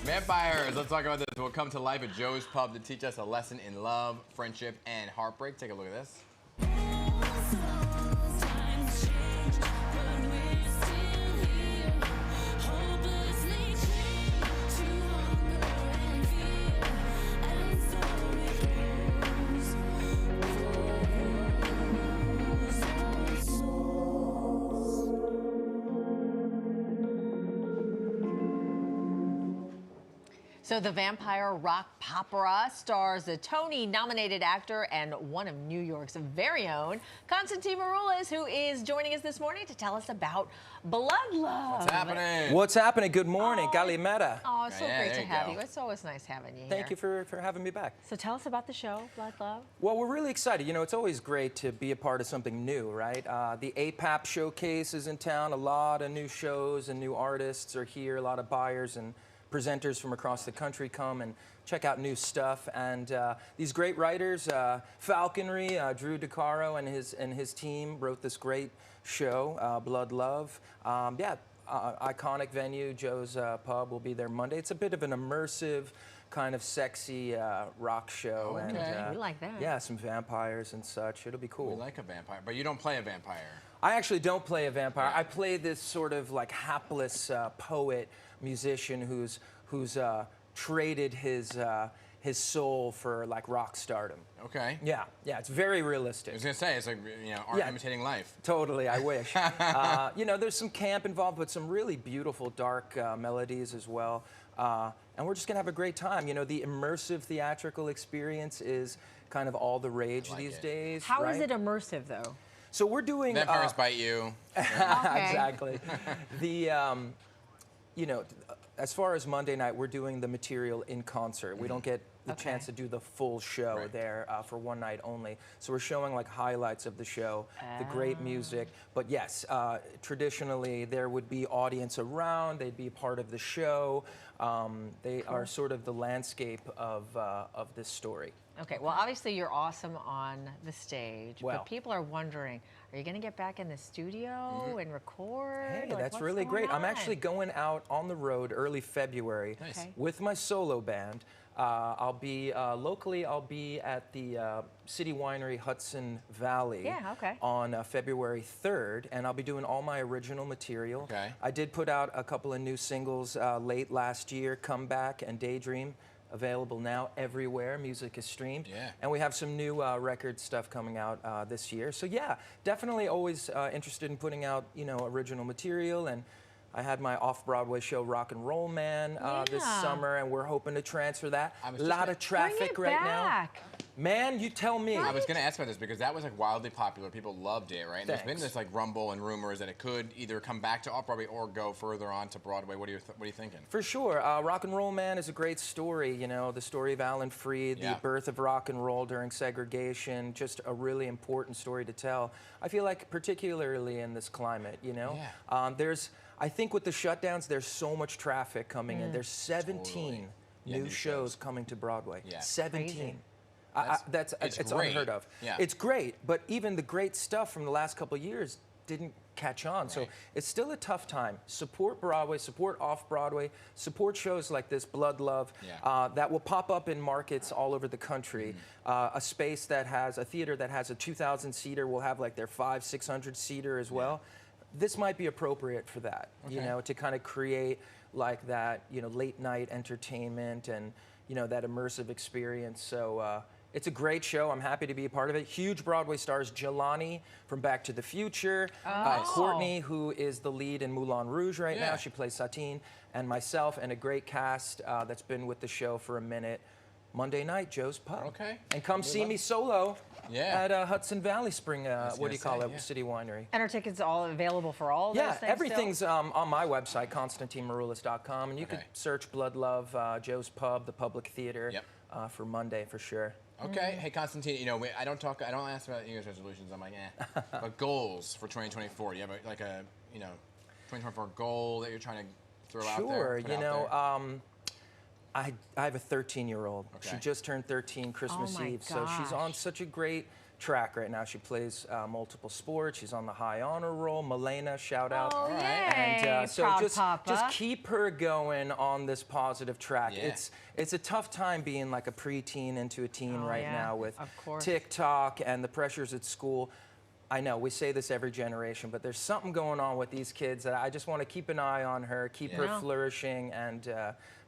Vampires, let's talk about this. We'll come to life at Joe's Pub to teach us a lesson in love, friendship, and heartbreak. Take a look at this. So the vampire rock popera stars the Tony-nominated actor and one of New York's very own, Constantine Maroulis, who is joining us this morning to tell us about Blood Love. What's happening? What's happening? Good morning. Galimera. Oh, it's so Yeah, great there to you have go. you. It's always nice having you here. Thank you for having me back. So tell us about the show, Blood Love. Well, we're really excited. You know, it's always great to be a part of something new, right? The APAP showcase is in town. A lot of new shows and new artists are here. A lot of buyers and presenters from across the country come and check out new stuff. And these great writers, Falconry, Drew DeCaro and his team wrote this great show, Blood Love. Iconic venue, Joe's Pub will be there Monday. It's a bit of an immersive, kind of sexy rock show. Okay. And, We like that. Yeah, some vampires and such. It'll be cool. We like a vampire, but you don't play a vampire. I actually don't play a vampire. I play this sort of like hapless poet, musician who's traded his soul for like rock stardom. Okay. Yeah, it's very I realistic. was gonna say, it's like, you know, art imitating life. Totally, I wish. You know, there's some camp involved, but some really beautiful dark melodies as well. And we're just gonna have a great time. You know, the immersive theatrical experience is kind of all the rage these days. How right? is it immersive, though? So we're doing Vampires bite you. Exactly. The you know, as far as Monday night, we're doing the material in concert. We don't get the chance to do the full show there for one night only. So we're showing like highlights of the show, the great music. But yes, traditionally there would be audience around. They'd be part of the show. They are sort of the landscape of this story. Okay, well, obviously you're awesome on the stage, Well. but people are wondering, are you going to get back in the studio and record? Hey, Like, that's what's really going great. I'm on? actually going out on the road early February Nice. Okay. with my solo band. I'll be locally. I'll be at the City Winery Hudson Valley on February 3rd, and I'll be doing all my original material. Okay. I did put out a couple of new singles late last year, Come Back and Daydream. Available now everywhere. Music is streamed. Yeah. And we have some new record stuff coming out this year. So yeah, definitely always interested in putting out, you know, original material. And I had my off-Broadway show, Rock and Roll Man, this summer, and we're hoping to transfer that. A lot of traffic right now. Man, you tell me. I was going to ask about this because that was like wildly popular. People loved it, right? And there's been Thanks. this like rumble and rumors that it could either come back to off-Broadway or go further on to Broadway. What are you thinking? For sure. Rock and Roll Man is a great story, you know, the story of Alan Freed, the birth of rock and roll during segregation, just a really important story to tell. I feel like particularly in this climate, you know. I think with the shutdowns, there's so much traffic coming in. There's 17 new shows coming to Broadway. 17. It's unheard of. It's great, but even the great stuff from the last couple of years didn't catch on. So it's still a tough time. Support Broadway, support off-Broadway, support shows like this, Blood Love, that will pop up in markets all over the country. A space that has, a theater that has a 2,000-seater will have like their 500-600-seater as well. This might be appropriate for that, you know, to kind of create like that, you know, late night entertainment and, you know, that immersive experience. So it's a great show. I'm happy to be a part of it. Huge Broadway stars, Jelani from Back to the Future, Courtney, who is the lead in Moulin Rouge right now. She plays Satine, and myself, and a great cast that's been with the show for a minute. Monday night, Joe's Pub. Okay. And come see me solo at Hudson Valley Spring, what do you call it, City Winery. And are tickets all available for all of those things everything's on my website, ConstantineMaroulis.com, and you could search Blood Love, Joe's Pub, the Public Theater for Monday for sure. Okay. Hey, Constantine, you know, I don't ask about New Year's resolutions. I'm like, but goals for 2024. Do you have like a, you know, 2024 goal that you're trying to throw out there? Sure. You know, I have a 13-year-old. She just turned 13 Christmas Eve, so she's on such a great track right now. She plays multiple sports. She's on the high honor roll. Milena, shout out. Oh, yay. And so Proud just Papa. keep her going on this positive track. Yeah. It's a tough time being like a preteen into a teen right now with of TikTok and the pressures at school. I know we say this every generation, but there's something going on with these kids that I just want to keep an eye on her, keep her flourishing and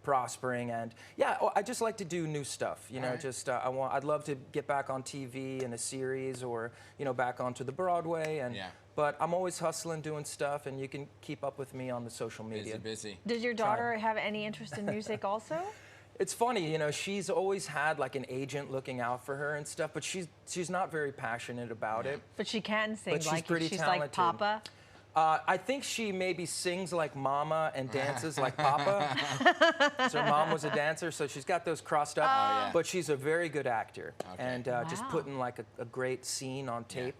prospering. And yeah, I just like to do new stuff. You know, just I'd love to get back on TV in a series, or back onto the Broadway. And but I'm always hustling, doing stuff, and you can keep up with me on the social media. Busy. Does your daughter have any interest in music also? It's funny, she's always had like an agent looking out for her and stuff, but she's not very passionate about it. But she can sing. But she's pretty talented. Like Papa. I think she maybe sings like Mama and dances like Papa. So her mom was a dancer, so she's got those crossed up. But she's a very good actor, and just putting like a great scene on tape.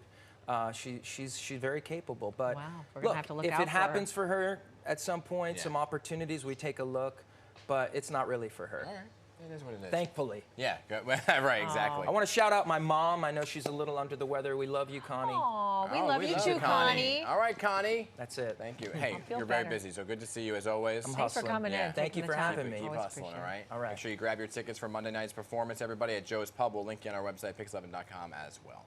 She's very capable. But we're gonna have to look if out it happens for her at some point, some opportunities, we take a look. But it's not really for her. All right. It is what it is. Thankfully. Yeah, right, exactly. I want to shout out my mom. I know she's a little under the weather. We love you, Connie. Oh, we love you too, Connie. All right, Connie. That's it. Thank you. Hey, you're very busy, so good to see you as always. Thanks for coming in. Thank you for having me. Keep hustling, all right? All right. Make sure you grab your tickets for Monday night's performance, everybody, at Joe's Pub. We'll link you on our website, pix11.com as well.